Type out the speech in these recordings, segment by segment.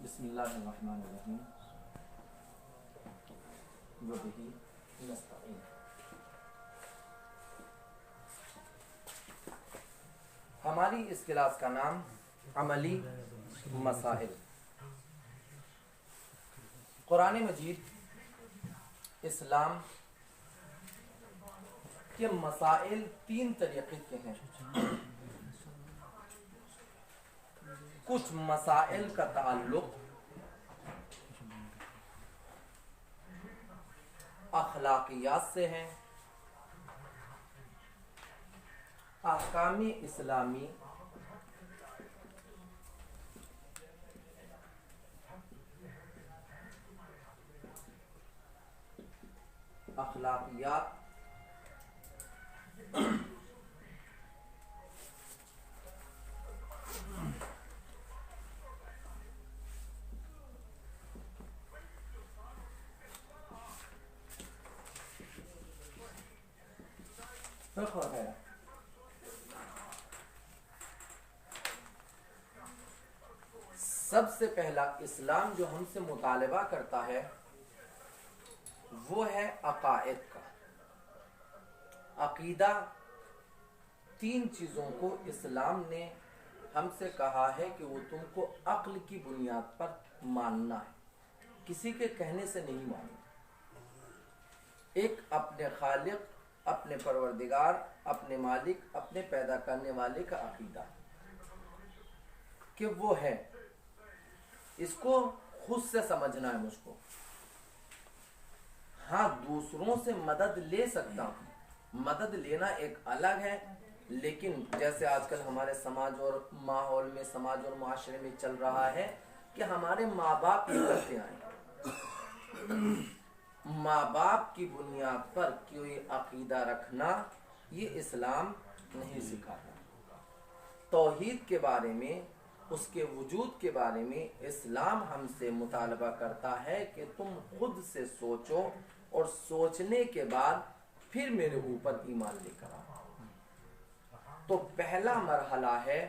بسم اللہ الرحمن الرحیم وبہ نستعین۔ ہماری اس کلاس کا نام عملی مسائل۔ قرآن مجید اسلام کے مسائل تین طریقے کے ہیں۔ کچھ مسائل کا تعلق اخلاقیات سے ہے، احکام اسلامی اخلاقیات سب سے پہلا اسلام جو ہم سے مطالبہ کرتا ہے وہ ہے عقائد کا۔ عقیدہ تین چیزوں کو اسلام نے ہم سے کہا ہے کہ وہ تم کو عقل کی بنیاد پر ماننا ہے، کسی کے کہنے سے نہیں ماننا۔ ایک اپنے خالق، اپنے پروردگار، اپنے مالک، اپنے پیدا کرنے والے کا عقیدہ کہ وہ ہے، اس کو خود سے سمجھنا ہے مجھ کو۔ ہاں دوسروں سے مدد لے سکتا ہوں، مدد لینا ایک الگ ہے، لیکن جیسے آج کل ہمارے سماج اور ماحول میں، سماج اور معاشرے میں چل رہا ہے کہ ہمارے ماں باپ یہ کرتے آئے، ماں باپ کی بنیاد پر کوئی عقیدہ رکھنا یہ اسلام نہیں سکھاتا۔ توحید کے بارے میں، اس کے وجود کے بارے میں اسلام ہم سے مطالبہ کرتا ہے کہ تم خود سے سوچو اور سوچنے کے بعد پھر میرے اوپر ایمان لے کر آؤ۔ تو پہلا مرحلہ ہے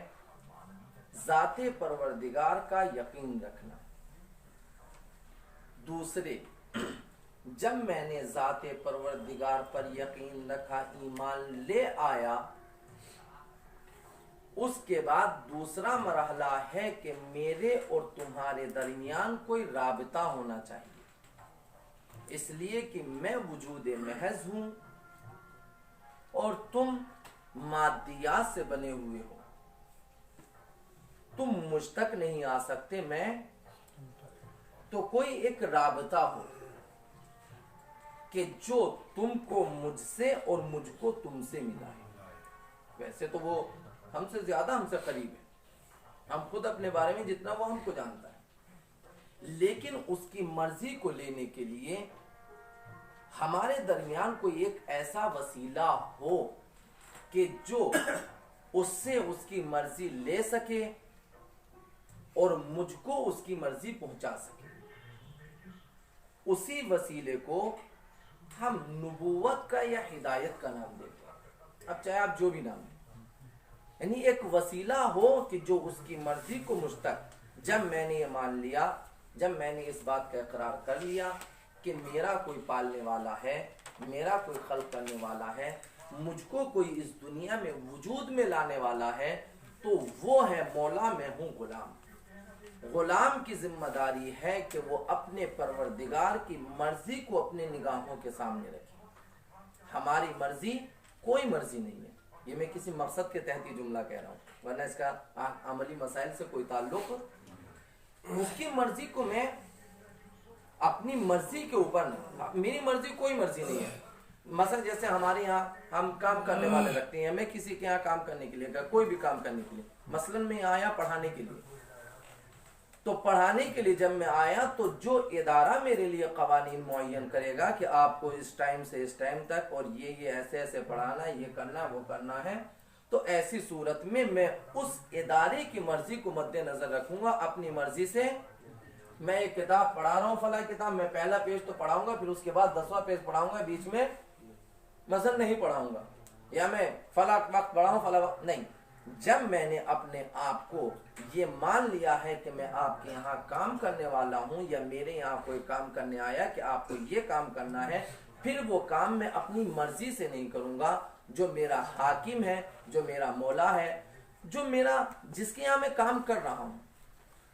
ذات پروردگار کا یقین رکھنا۔ دوسرے، جب میں نے ذات پروردگار پر یقین رکھا، ایمان لے آیا، اس کے بعد دوسرا مرحلہ ہے کہ میرے اور تمہارے درمیان کوئی رابطہ ہونا چاہیے، اس لیے کہ میں وجود محض ہوں اور تم مادیات سے بنے ہوئے ہو، تم مجھ تک نہیں آ سکتے، میں تو کوئی ایک رابطہ ہو کہ جو تم کو مجھ سے اور مجھ کو تم سے ملا ہے۔ ویسے تو وہ ہم سے زیادہ ہم سے قریب ہے، ہم خود اپنے بارے میں جتنا وہ ہم کو جانتا ہے، لیکن اس کی مرضی کو لینے کے لیے ہمارے درمیان کوئی ایک ایسا وسیلہ ہو کہ جو اس سے اس کی مرضی لے سکے اور مجھ کو اس کی مرضی پہنچا سکے۔ اسی وسیلے کو ہم نبوت کا یا ہدایت کا نام دیتے ہیں، اب چاہے آپ جو بھی نام دیں، یعنی ایک وسیلہ ہو کہ جو اس کی مرضی کو مجھ تک، جب میں نے یہ مان لیا، جب میں نے اس بات کا اقرار کر لیا کہ میرا کوئی پالنے والا ہے، میرا کوئی خلق کرنے والا ہے، مجھ کو کوئی اس دنیا میں وجود میں لانے والا ہے، تو وہ ہے مولا، میں ہوں غلام۔ غلام کی ذمہ داری ہے کہ وہ اپنے پروردگار کی مرضی کو اپنے نگاہوں کے سامنے رکھے۔ ہماری مرضی کوئی مرضی نہیں ہے، یہ میں کسی مقصد کے تحت یہ جملہ کہہ رہا ہوں، ورنہ اس کا عملی مسائل سے کوئی تعلق۔ اس کی مرضی کو میں اپنی مرضی کے اوپر نہیں، میری مرضی کوئی مرضی نہیں ہے۔ مثلا جیسے ہمارے یہاں ہم کام کرنے والے رکھتے ہیں، میں کسی کے یہاں کام کرنے کے لیے، کوئی بھی کام کرنے کے لیے، مثلا میں آیا پڑھانے کے لیے، تو پڑھانے کے لیے جب میں آیا تو جو ادارہ میرے لیے قوانین معین کرے گا کہ آپ کو اس ٹائم سے اس ٹائم تک اور یہ ایسے ایسے پڑھانا ہے، یہ کرنا وہ کرنا ہے، تو ایسی صورت میں اس ادارے کی مرضی کو مد نظر رکھوں گا۔ اپنی مرضی سے میں ایک کتاب پڑھا رہا ہوں، فلاں کتاب، میں پہلا پیج تو پڑھاؤں گا، پھر اس کے بعد 10واں پیج پڑھاؤں گا، بیچ میں مثلا نہیں پڑھاؤں گا، یا میں فلاں وقت پڑھا ہوں فلاں وقت نہیں، جب میں نے اپنے آپ کو یہ مان لیا ہے کہ میں آپ کے یہاں کام کرنے والا ہوں یا میرے یہاں کوئی کام کرنے آیا کہ آپ کو یہ کام کرنا ہے، پھر وہ کام میں اپنی مرضی سے نہیں کروں گا. جو میرا حاکم ہے، جو میرا مولا ہے، جو میرا جس کے یہاں میں کام کر رہا ہوں،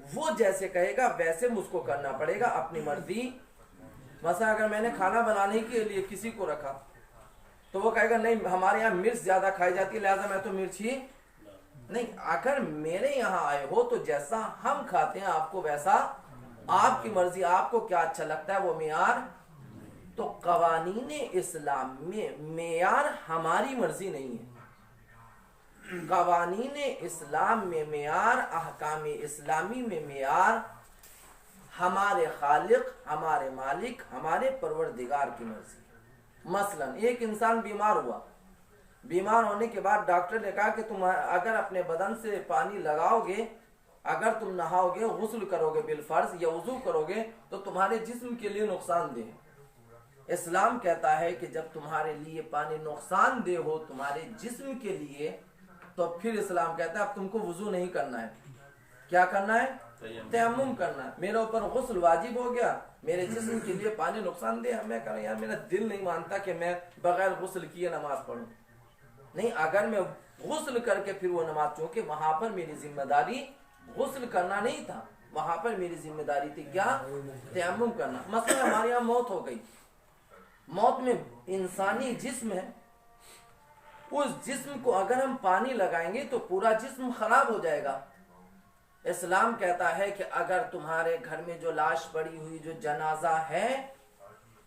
وہ جیسے کہے گا ویسے مجھ کو کرنا پڑے گا، اپنی مرضی. مثلا اگر میں نے کھانا بنانے کے لیے کسی کو رکھا تو وہ کہے گا نہیں ہمارے یہاں مرچ زیادہ کھائی جاتی ہے لہٰذا میں تو مرچ ہی نہیں. اگر میرے یہاں آئے ہو تو جیسا ہم کھاتے ہیں آپ کو ویسا، آپ کی مرضی، آپ کو کیا اچھا لگتا ہے وہ معیار. تو قوانین اسلام میں معیار ہماری مرضی نہیں ہے. قوانین اسلام میں معیار، احکام اسلامی میں معیار ہمارے خالق، ہمارے مالک، ہمارے پروردگار کی مرضی. مثلا ایک انسان بیمار ہوا، بیمار ہونے کے بعد ڈاکٹر نے کہا کہ تم اگر اپنے بدن سے پانی لگاؤ گے، اگر تم نہاؤ گے، غسل کرو گے بالفرض یا وضو کرو گے تو تمہارے جسم کے لیے نقصان دہ ہے. اسلام کہتا ہے کہ جب تمہارے لیے پانی نقصان دہ ہو تمہارے جسم کے لیے، تو پھر اسلام کہتا ہے اب تم کو وضو نہیں کرنا ہے. کیا کرنا ہے؟ تیمم کرنا ہے. میرے اوپر غسل واجب ہو گیا، میرے جسم کے لیے پانی نقصان دہ ہے، میں کہہ رہا یار میرا دل نہیں مانتا کہ میں بغیر غسل کیے نماز پڑھوں. نہیں، اگر میں غسل کر کے پھر وہ نماز، چونکہ وہاں پر میری ذمہ داری غسل کرنا نہیں تھا، وہاں پر میری ذمہ داری تھی کیا؟ تیمم کرنا. مثلا ہمارے یہاں موت ہو گئی، موت میں انسانی جسم ہے، اس جسم کو اگر ہم پانی لگائیں گے تو پورا جسم خراب ہو جائے گا. اسلام کہتا ہے کہ اگر تمہارے گھر میں جو لاش پڑی ہوئی، جو جنازہ ہے،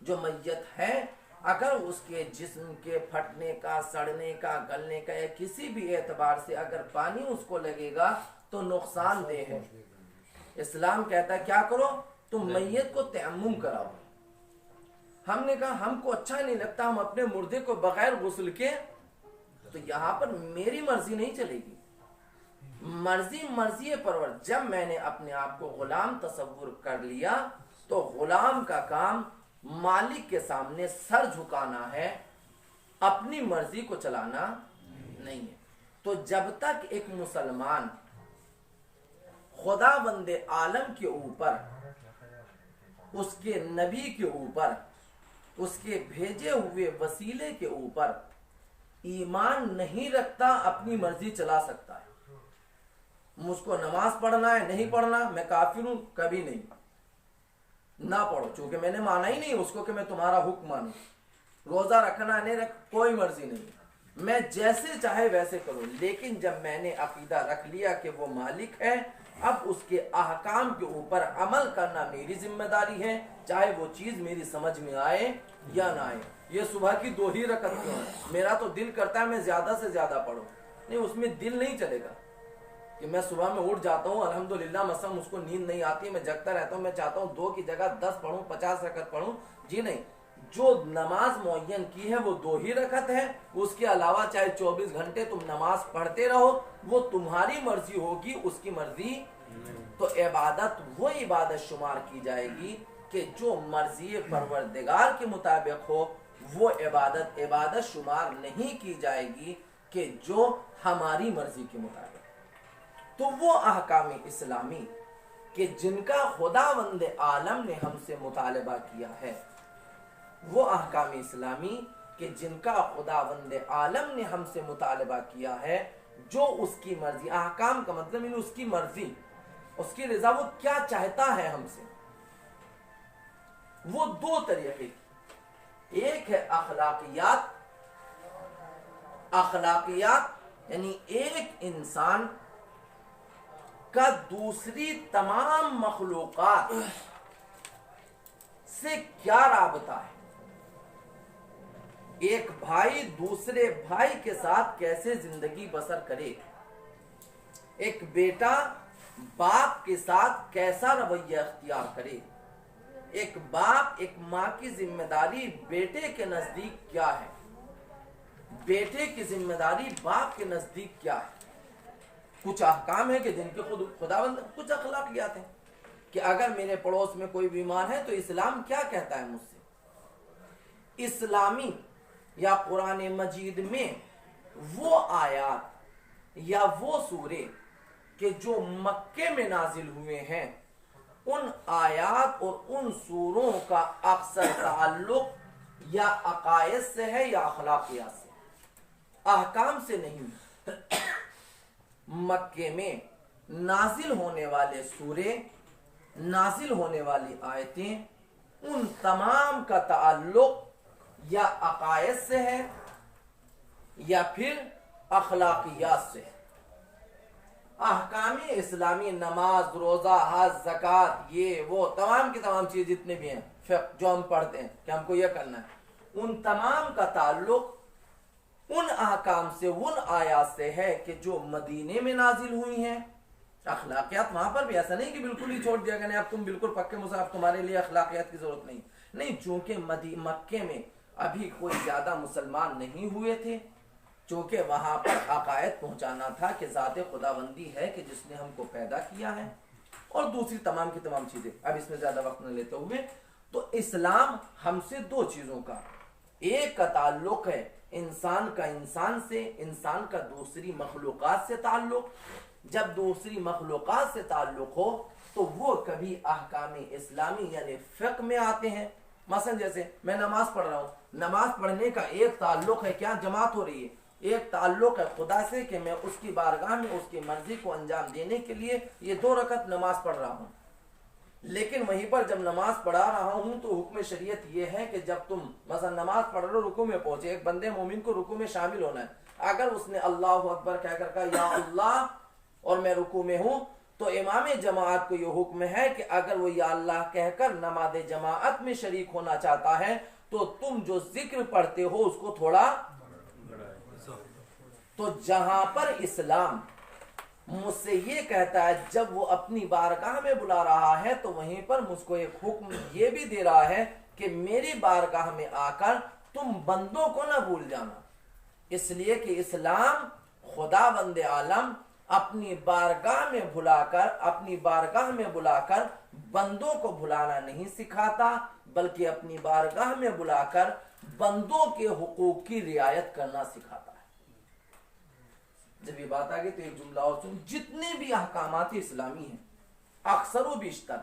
جو میت ہے، اگر اس کے جسم کے پھٹنے کا، سڑنے کا، گلنے کا یا کسی بھی اعتبار سے اگر پانی اس کو لگے گا تو نقصان دہ ہے. اسلام کہتا ہے کیا کرو؟ تم میت کو تیمم کراؤ. ہم نے کہا ہم کو اچھا نہیں لگتا ہم اپنے مردے کو بغیر غسل کے، تو یہاں پر میری مرضی نہیں چلے گی. مرضی پرور. جب میں نے اپنے آپ کو غلام تصور کر لیا تو غلام کا کام مالک کے سامنے سر جھکانا ہے، اپنی مرضی کو چلانا نہیں ہے. تو جب تک ایک مسلمان خدا بند عالم کے اوپر، اس کے نبی کے اوپر، اس کے بھیجے ہوئے وسیلے کے اوپر ایمان نہیں رکھتا، اپنی مرضی چلا سکتا ہے. مجھ کو نماز پڑھنا ہے، نہیں پڑھنا، میں کافر ہوں، کبھی نہیں، نہ پڑھو، چونکہ میں نے مانا ہی نہیں اس کو کہ میں تمہارا حکم مانوں. روزہ رکھنا ہے، نہیں رکھ، کوئی مرضی نہیں، میں جیسے چاہے ویسے کروں. لیکن جب میں نے عقیدہ رکھ لیا کہ وہ مالک ہے، اب اس کے احکام کے اوپر عمل کرنا میری ذمہ داری ہے، چاہے وہ چیز میری سمجھ میں آئے یا نہ آئے. یہ صبح کی 2 ہی رکعت کیوں ہے؟ میرا تو دل کرتا ہے میں زیادہ سے زیادہ پڑھوں. نہیں، اس میں دل نہیں چلے گا کہ میں صبح میں اٹھ جاتا ہوں الحمدللہ، مثلا مجھ کو نیند نہیں آتی ہے، میں جگتا رہتا ہوں، میں چاہتا ہوں 2 کی جگہ 10 پڑھوں، 50 رکعت پڑھوں. جی نہیں، جو نماز معین کی ہے وہ 2 ہی رکعت ہے. اس کے علاوہ چاہے 24 گھنٹے تم نماز پڑھتے رہو، وہ تمہاری مرضی ہوگی، اس کی مرضی. تو عبادت وہ عبادت شمار کی جائے گی کہ جو مرضی پروردگار کے مطابق ہو. وہ عبادت شمار نہیں کی جائے گی کہ جو ہماری مرضی کے مطابق. تو وہ احکام اسلامی کہ جن کا خداوند عالم نے ہم سے مطالبہ کیا ہے، وہ احکام اسلامی کہ جن کا خداوند عالم نے ہم سے مطالبہ کیا ہے، جو اس کی مرضی. احکام کا مطلب یعنی اس کی مرضی، اس کی رضا، وہ کیا چاہتا ہے ہم سے. وہ 2 طریقے کی، ایک ہے اخلاقیات. اخلاقیات یعنی ایک انسان کا دوسری تمام مخلوقات سے کیا رابطہ ہے، ایک بھائی دوسرے بھائی کے ساتھ کیسے زندگی بسر کرے، ایک بیٹا باپ کے ساتھ کیسا رویہ اختیار کرے، ایک باپ ایک ماں کی ذمہ داری بیٹے کے نزدیک کیا ہے، بیٹے کی ذمہ داری باپ کے نزدیک کیا ہے. کچھ احکام ہیں کہ جن کے خود خداوند، کچھ اخلاقیات ہیں کہ اگر میرے پڑوس میں کوئی بیمار ہے تو اسلام کیا کہتا ہے مجھ سے. اسلامی یا قرآن مجید میں وہ آیات یا وہ سورے کہ جو مکے میں نازل ہوئے ہیں ان آیات اور ان سوروں کا اکثر تعلق یا عقائد سے ہے یا اخلاقیات سے، احکام سے نہیں۔ مکے میں نازل ہونے والے سورے، نازل ہونے والی آیتیں، ان تمام کا تعلق یا عقائد سے ہے یا پھر اخلاقیات سے ہے۔ احکام اسلامی، نماز، روزہ، حج، زکوٰۃ، یہ وہ تمام کی تمام چیز جتنے بھی ہیں فقہ جو ہم پڑھتے ہیں کہ ہم کو یہ کرنا ہے، ان تمام کا تعلق ان احکام سے، ان آیات سے ہے کہ جو مدینے میں نازل ہوئی ہیں۔ اخلاقیات وہاں پر بھی ایسا نہیں کہ بالکل ہی چھوڑ دیا گیا، نہیں اب تم بالکل پکے مصحف، تمہارے لیے اخلاقیات کی ضرورت نہیں، چونکہ مکے میں ابھی کوئی زیادہ مسلمان نہیں ہوئے تھے، چونکہ وہاں پر عقائد پہنچانا تھا کہ ذات خداوندی ہے کہ جس نے ہم کو پیدا کیا ہے، اور دوسری تمام کی تمام چیزیں۔ اب اس میں زیادہ وقت نہ لیتے ہوئے، تو اسلام ہم سے دو چیزوں کا، ایک کا تعلق ہے انسان کا انسان سے، انسان کا دوسری مخلوقات سے تعلق۔ جب دوسری مخلوقات سے تعلق ہو تو وہ کبھی احکام اسلامی یعنی فقہ میں آتے ہیں۔ مثلا جیسے میں نماز پڑھ رہا ہوں، نماز پڑھنے کا ایک تعلق ہے کیا؟ جماعت ہو رہی ہے، ایک تعلق ہے خدا سے کہ میں اس کی بارگاہ میں اس کی مرضی کو انجام دینے کے لیے یہ 2 رکعت نماز پڑھ رہا ہوں۔ لیکن وہیں پر جب نماز پڑھا رہا ہوں تو حکم شریعت یہ ہے کہ جب تم مثلا نماز پڑھ رہے ہو، رکوع میں پہنچے، ایک بندے مومن کو رکوع میں شامل ہونا ہے، اگر اس نے اللہ اکبر کہہ کر کہا یا اللہ اور میں رکوع میں ہوں، تو امام جماعت کو یہ حکم ہے کہ اگر وہ یا اللہ کہہ کر نماز جماعت میں شریک ہونا چاہتا ہے تو تم جو ذکر پڑھتے ہو اس کو تھوڑا۔ تو جہاں پر اسلام مجھ سے یہ کہتا ہے جب وہ اپنی بارگاہ میں بلا رہا ہے تو وہیں پر مجھ کو ایک حکم یہ بھی دے رہا ہے کہ میری بارگاہ میں آ کر تم بندوں کو نہ بھول جانا، اس لیے کہ اسلام خداوند عالم اپنی بارگاہ میں بلا کر بندوں کو بھلانا نہیں سکھاتا، بلکہ اپنی بارگاہ میں بلا کر بندوں کے حقوق کی رعایت کرنا سکھاتا ہے۔ جب یہ بات آگے تو ایک جملہ اور سن، جتنے بھی احکامات اسلامی ہیں اکثر و بیشتر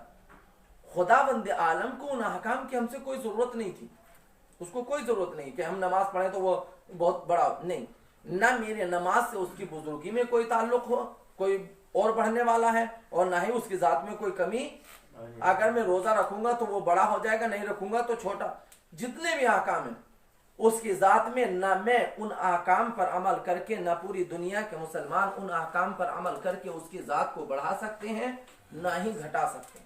خداوند عالم کو ان احکام کی ہم سے کوئی ضرورت نہیں تھی، اس کو کوئی ضرورت نہیں کہ ہم نماز پڑھیں تو وہ بہت بڑا نہیں، نہ میرے نماز سے اس کی بزرگی میں کوئی تعلق ہو، کوئی اور بڑھنے والا ہے، اور نہ ہی اس کی ذات میں کوئی کمی۔ اگر میں روزہ رکھوں گا تو وہ بڑا ہو جائے گا، نہیں رکھوں گا تو چھوٹا۔ جتنے بھی احکام ہیں اس کی ذات میں، نہ میں ان احکام پر عمل کر کے، نہ پوری دنیا کے مسلمان ان احکام پر عمل کر کے اس کی ذات کو بڑھا سکتے ہیں نہ ہی گھٹا سکتے ہیں۔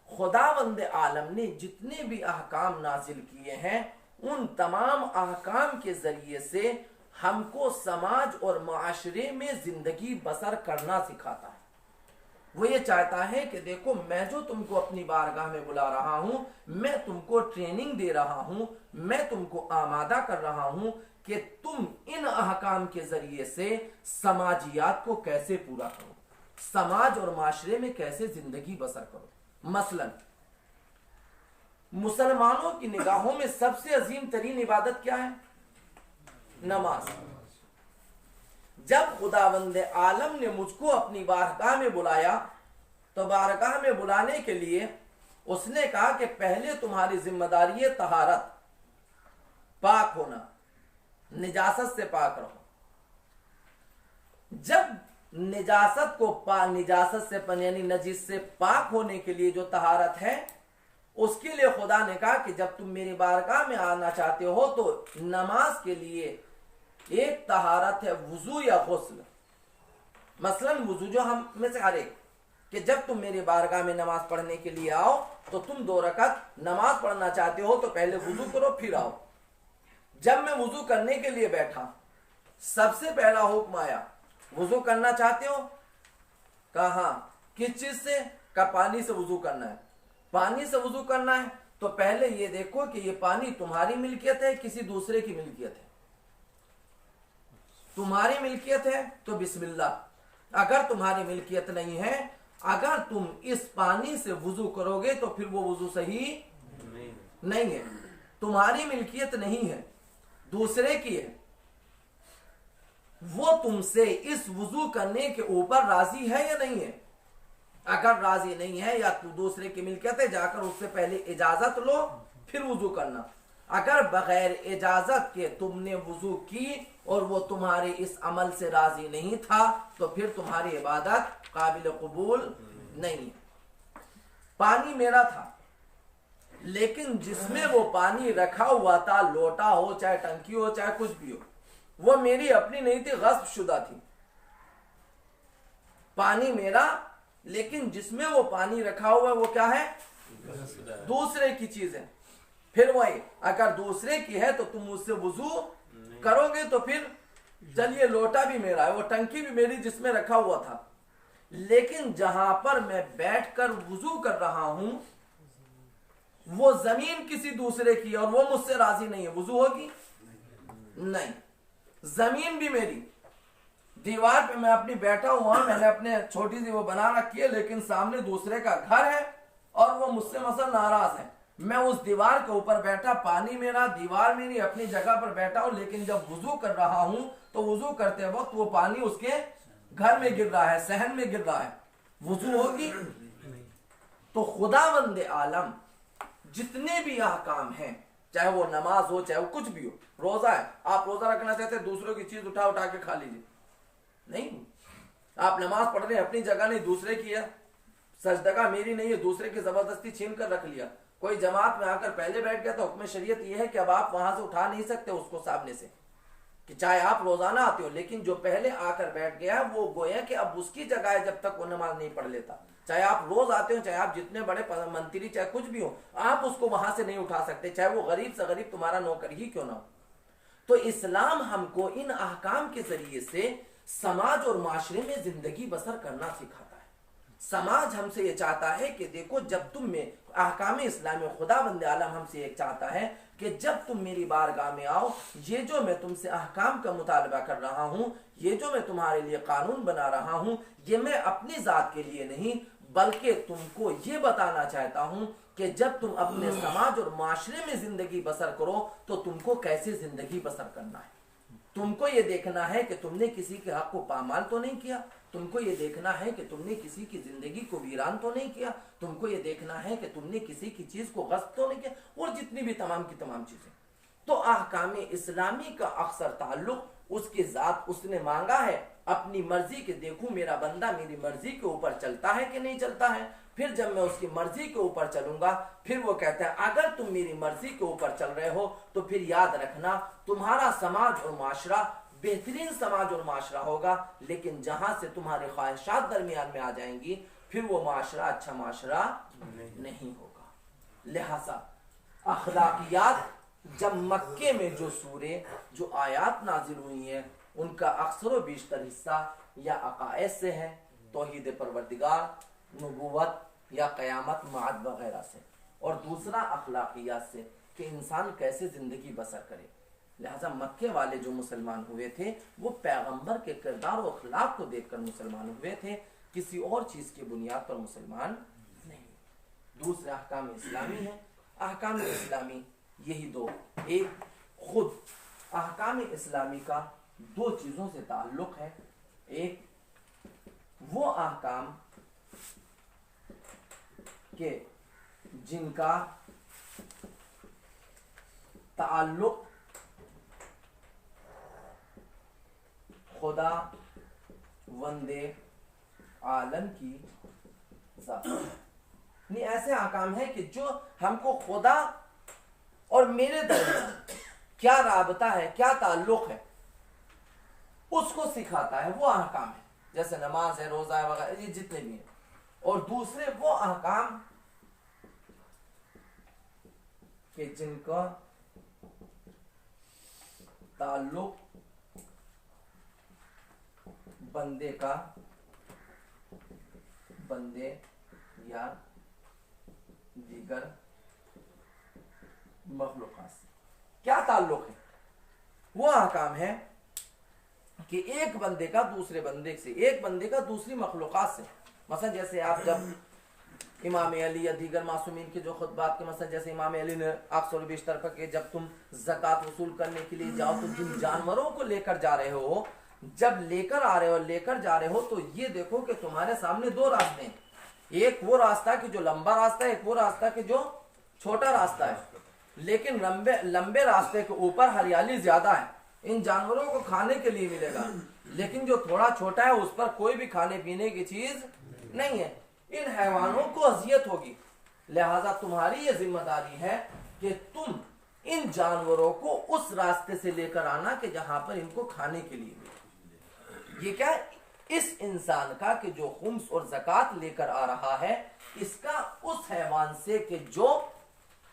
خداوند عالم نے جتنے بھی احکام نازل کیے ہیں ان تمام احکام کے ذریعے سے ہم کو سماج اور معاشرے میں زندگی بسر کرنا سکھاتا ہے۔ وہ یہ چاہتا ہے کہ دیکھو میں جو تم کو اپنی بارگاہ میں بلا رہا ہوں، میں تم کو ٹریننگ دے رہا ہوں، میں تم کو آمادہ کر رہا ہوں کہ تم ان احکام کے ذریعے سے سماجیات کو کیسے پورا کرو، سماج اور معاشرے میں کیسے زندگی بسر کرو۔ مثلا مسلمانوں کی نگاہوں میں سب سے عظیم ترین عبادت کیا ہے؟ نماز۔ جب خداوند عالم نے مجھ کو اپنی بارگاہ میں بلایا تو بارگاہ میں بلانے کے لیے اس نے کہا کہ پہلے تمہاری ذمہ داری ہے طہارت، پاک ہونا، نجاست سے پاک رہو۔ جب نجاست سے یعنی نجس سے پاک ہونے کے لیے جو طہارت ہے اس کے لیے خدا نے کہا کہ جب تم میری بارگاہ میں آنا چاہتے ہو تو نماز کے لیے ایک طہارت ہے وضو یا غسل۔ مثلا وضو جو ہم میں سے ہر ایک کہ جب تم میری بارگاہ میں نماز پڑھنے کے لیے آؤ تو تم 2 رکعت نماز پڑھنا چاہتے ہو تو پہلے وضو کرو پھر آؤ۔ جب میں وضو کرنے کے لیے بیٹھا سب سے پہلا حکم آیا وضو کرنا چاہتے ہو؟ کہا ہاں۔ کس چیز سے؟ کہا پانی سے وضو کرنا ہے۔ پانی سے وضو کرنا ہے تو پہلے یہ دیکھو کہ یہ پانی تمہاری ملکیت ہے کسی دوسرے کی ملکیت ہے؟ تمہاری ملکیت ہے تو بسم اللہ۔ اگر تمہاری ملکیت نہیں ہے، اگر تم اس پانی سے وضو کرو گے تو پھر وہ وضو صحیح نہیں ہے، تمہاری ملکیت نہیں ہے، دوسرے کی ہے۔ وہ تم سے اس وضو کرنے کے اوپر راضی ہے یا نہیں ہے؟ اگر راضی نہیں ہے یا تو دوسرے کی ملکیت ہے، جا کر اس سے پہلے اجازت لو پھر وضو کرنا۔ اگر بغیر اجازت کے تم نے وضو کی اور وہ تمہارے اس عمل سے راضی نہیں تھا تو پھر تمہاری عبادت قابل قبول نہیں ہے۔ پانی میرا تھا، لیکن جس میں وہ پانی رکھا ہوا تھا، لوٹا ہو چاہے ٹنکی ہو چاہے کچھ بھی ہو، وہ میری اپنی نہیں تھی، غصب شدہ تھی۔ پانی میرا، لیکن جس میں وہ پانی رکھا ہوا ہے وہ کیا ہے؟ دوسرے کی چیز ہے۔ پھر وہی اگر دوسرے کی ہے تو تم اس سے وضو کرو گے تو پھر چلیے لوٹا بھی میرا ہے، وہ ٹنکی بھی میری جس میں رکھا ہوا تھا، لیکن جہاں پر میں بیٹھ کر وضو کر رہا ہوں وہ زمین کسی دوسرے کی اور وہ مجھ سے راضی نہیں ہے، وضو ہوگی؟ نہیں۔ زمین بھی میری، دیوار پہ میں اپنی بیٹھا ہوا، میں نے اپنے چھوٹی سی وہ بنا رکھی ہے، لیکن سامنے دوسرے کا گھر ہے اور وہ مجھ سے مثلا ناراض ہے، میں اس دیوار کے اوپر بیٹھا، پانی میرا، دیوار میری، اپنی جگہ پر بیٹھا ہوں، لیکن جب وضو کر رہا ہوں تو وضو کرتے وقت وہ پانی اس کے گھر میں گر رہا ہے، صحن میں گر رہا ہے، وضو ہوگی؟ تو خداوند عالم جتنے بھی احکام ہیں، چاہے وہ نماز ہو چاہے وہ کچھ بھی ہو، روزہ ہے، آپ روزہ رکھنا چاہتے ہیں دوسروں کی چیز اٹھا کے کھا لیجیے، نہیں۔ آپ نماز پڑھ رہے ہیں اپنی جگہ نہیں دوسرے کی ہے، سجدگاہ میری نہیں ہے دوسرے کی زبردستی چھین کر رکھ لیا، کوئی جماعت میں آ کر پہلے بیٹھ گیا تو حکم شریعت یہ ہے کہ اب آپ وہاں سے اٹھا نہیں سکتے اس کو سامنے سے، کہ چاہے آپ روزانہ آتے ہو، لیکن جو پہلے آ کر بیٹھ گیا ہے وہ گویا کہ اب اس کی جگہ ہے جب تک وہ نماز نہیں پڑھ لیتا، چاہے آپ روز آتے ہو، چاہے آپ جتنے بڑے منتری چاہے کچھ بھی ہو، آپ اس کو وہاں سے نہیں اٹھا سکتے، چاہے وہ غریب سے غریب تمہارا نوکر ہی کیوں نہ ہو۔ تو اسلام ہم کو ان احکام کے ذریعے سے سماج اور معاشرے میں زندگی بسر کرنا سکھاتا ہے۔ سماج ہم سے یہ چاہتا ہے کہ دیکھو جب تم میں احکام اسلامی، خداوند عالم ہم سے یہ چاہتا ہے کہ جب تم میری بارگاہ میں آؤ، یہ جو میں تم سے احکام کا مطالبہ کر رہا ہوں، یہ جو میں تمہارے لیے قانون بنا رہا ہوں، یہ میں اپنی ذات کے لیے نہیں بلکہ تم کو یہ بتانا چاہتا ہوں کہ جب تم اپنے سماج اور معاشرے میں زندگی بسر کرو تو تم کو کیسے زندگی بسر کرنا ہے۔ تم کو یہ دیکھنا ہے کہ تم نے کسی کے حق کو پامال تو نہیں کیا، تم کو یہ دیکھنا ہے کہ تم نے کسی کی زندگی کو ویران تو نہیں کیا، تم کو یہ دیکھنا ہے کہ تم نے کسی کی چیز کو غصب تو نہیں کیا، اور جتنی بھی تمام کی تمام چیزیں۔ تو احکام اسلامی کا اکثر تعلق اس کی ذات، اس نے مانگا ہے اپنی مرضی کے، دیکھوں میرا بندہ میری مرضی کے اوپر چلتا ہے کہ نہیں چلتا ہے، پھر جب میں اس کی مرضی کے اوپر چلوں گا پھر وہ کہتا ہے اگر تم میری مرضی کے اوپر چل رہے ہو تو پھر یاد رکھنا تمہارا سماج اور معاشرہ بہترین سماج اور معاشرہ ہوگا، لیکن جہاں سے تمہاری خواہشات درمیان میں آ جائیں گی پھر وہ معاشرہ اچھا معاشرہ نہیں ہوگا۔ لہذا اخلاقیات، جب مکے میں جو سورے جو آیات نازل ہوئی ہیں ان کا اکثر و بیشتر حصہ یا عقائد سے ہے، توحید پروردگار، نبوت یا قیامت معاد وغیرہ سے، اور دوسرا اخلاقیات سے کہ انسان کیسے زندگی بسر کرے۔ لہذا مکے والے جو مسلمان ہوئے تھے وہ پیغمبر کے کردار و اخلاق کو دیکھ کر مسلمان ہوئے تھے، کسی اور چیز کی بنیاد پر مسلمان نہیں۔ دوسرے احکام اسلامی ہیں، احکام اسلامی یہی دو، ایک خود احکام اسلامی کا دو چیزوں سے تعلق ہے، ایک وہ احکام کہ جن کا تعلق خدا وند عالم کی ذات، یعنی ایسے احکام ہیں کہ جو ہم کو خدا اور میرے درمیان کیا رابطہ ہے، کیا تعلق ہے، اس کو سکھاتا ہے، وہ احکام ہے، جیسے نماز ہے، روزہ ہے وغیرہ، یہ جتنے بھی ہیں۔ اور دوسرے وہ احکام کہ جن کا تعلق بندے یا دیگر مخلوقات سے کیا تعلق ہے، وہ احکام ہے کہ ایک بندے کا دوسرے بندے سے، ایک بندے کا دوسری مخلوقات سے، مثلا جیسے آپ جب امام علی یا دیگر معصومین کے جو خطبات کے، مثلا جیسے امام علی نے اکثر و بیشتر کہ جب تم زکوٰۃ وصول کرنے کے لیے جاؤ تو جن جانوروں کو لے کر جا رہے ہو جب لے کر آ رہے ہو لے کر جا رہے ہو تو یہ دیکھو کہ تمہارے سامنے دو راستے ہیں، ایک وہ راستہ کہ جو لمبا راستہ ہے، ایک وہ راستہ کہ جو چھوٹا راستہ ہے، لیکن لمبے راستے کے اوپر ہریالی زیادہ ہے، ان جانوروں کو کھانے کے لیے ملے گا، لیکن جو تھوڑا چھوٹا ہے اس پر کوئی بھی کھانے پینے کی چیز نہیں ہے، ان حیوانوں کو اذیت ہوگی، لہذا تمہاری یہ ذمہ داری ہے کہ تم ان جانوروں کو اس راستے سے لے کر آنا کہ جہاں پر ان کو کھانے کے لیے ملے۔ یہ کیا ہے؟ اس انسان کا کہ جو خمس اور زکوٰۃ لے کر آ رہا ہے، اس کا اس حیوان سے کہ جو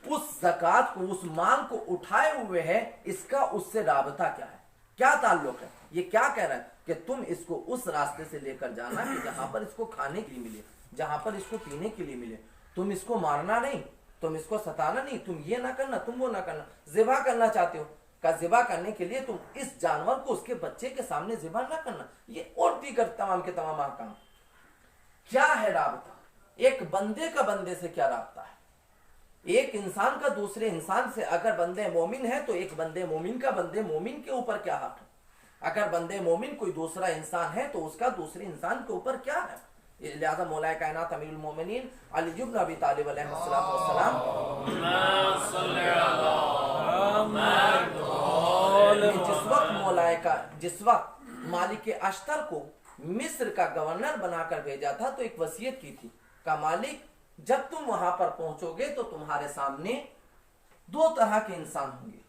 اس زکوٰۃ کو اس مال کو اٹھائے ہوئے ہے، اس کا اس سے رابطہ کیا ہے، کیا تعلق ہے؟ یہ کیا کہہ رہا ہے کہ تم اس کو اس راستے سے لے کر جانا کہ جہاں پر اس کو کھانے کے لیے ملے، جہاں پر اس کو پینے کے لیے ملے، تم اس کو مارنا نہیں، تم اس کو ستانا نہیں، تم یہ نہ کرنا، تم وہ نہ کرنا، ذبح کرنا چاہتے ہو کا ذبح کرنے کے لیے تم اس جانور کو اس کے بچے کے سامنے ذبح نہ کرنا، یہ اور دیگر تمام کے تمام احکام۔ کیا ہے رابطہ؟ ایک بندے کا بندے سے کیا رابطہ ہے؟ ایک انسان کا دوسرے انسان سے، اگر بندے مومن ہے تو ایک بندے مومن کا بندے مومن کے اوپر کیا حق ہے؟ اگر بندے مومن کوئی دوسرا انسان ہے تو اس کا دوسرے انسان کے اوپر کیا ہے؟ لہذا مولا کائنات امیر المومنین علی بن ابی طالب علیہ السلام جس وقت مالک اشتر کو مصر کا گورنر بنا کر بھیجا تھا تو ایک وصیت کی تھی کہ مالک جب تم وہاں پر پہنچو گے تو تمہارے سامنے دو طرح کے انسان ہوں گے،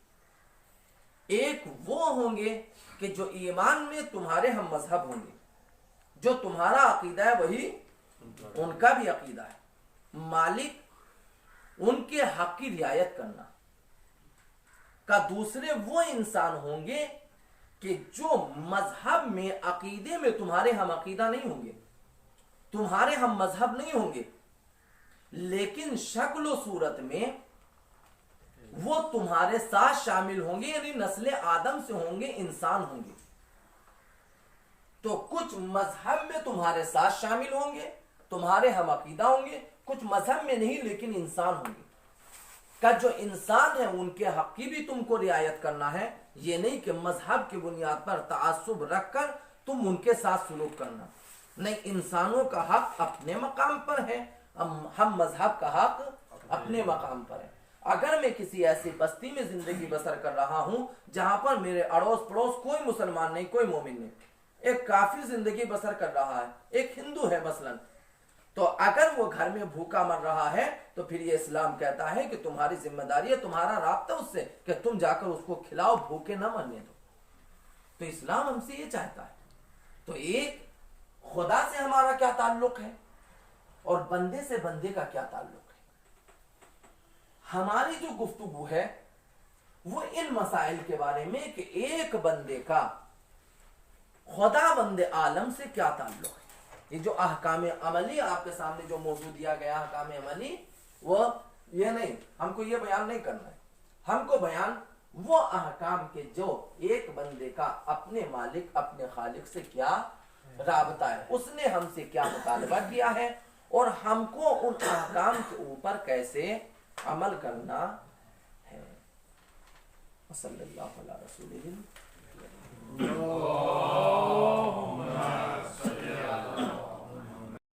ایک وہ ہوں گے کہ جو ایمان میں تمہارے ہم مذہب ہوں گے، جو تمہارا عقیدہ ہے وہی ان کا بھی عقیدہ ہے، مالک ان کے حق کی رعایت کرنا کا، دوسرے وہ انسان ہوں گے کہ جو مذہب میں عقیدے میں تمہارے ہم عقیدہ نہیں ہوں گے، تمہارے ہم مذہب نہیں ہوں گے، لیکن شکل و صورت میں وہ تمہارے ساتھ شامل ہوں گے، یعنی نسل آدم سے ہوں گے، انسان ہوں گے، تو کچھ مذہب میں تمہارے ساتھ شامل ہوں گے، تمہارے ہم عقیدہ ہوں گے، کچھ مذہب میں نہیں لیکن انسان ہوں گے، کہ جو انسان ہے ان کے حق کی بھی تم کو رعایت کرنا ہے، یہ نہیں کہ مذہب کی بنیاد پر تعصب رکھ کر تم ان کے ساتھ سلوک کرنا، نہیں، انسانوں کا حق اپنے مقام پر ہے، ہم مذہب کا حق اپنے مقام پر ہے۔ اگر میں کسی ایسی بستی میں زندگی بسر کر رہا ہوں جہاں پر میرے اڑوس پڑوس کوئی مسلمان نہیں، کوئی مومن نہیں، ایک کافر زندگی بسر کر رہا ہے، ایک ہندو ہے مثلا، تو اگر وہ گھر میں بھوکا مر رہا ہے تو پھر یہ اسلام کہتا ہے کہ تمہاری ذمہ داری ہے، تمہارا رابطہ اس سے کہ تم جا کر اس کو کھلاؤ، بھوکے نہ مرنے دو، تو اسلام ہم سے یہ چاہتا ہے۔ تو ایک خدا سے ہمارا کیا تعلق ہے اور بندے سے بندے کا کیا تعلق ہے؟ ہماری جو گفتگو ہے وہ ان مسائل کے بارے میں کہ ایک بندے کا خدا بند عالم سے کیا تعلق ہے۔ یہ جو احکام عملی آپ کے سامنے جو موضوع دیا گیا احکام عملی، وہ یہ نہیں، ہم کو یہ بیان نہیں کرنا ہے، ہم کو بیان وہ احکام کے جو ایک بندے کا اپنے مالک اپنے خالق سے کیا رابطہ ہے، اس نے ہم سے کیا مطالبہ کیا ہے اور ہم کو ان احکام کے اوپر کیسے عمل کرنا ہے۔ صلی اللہ علیہ وسلم۔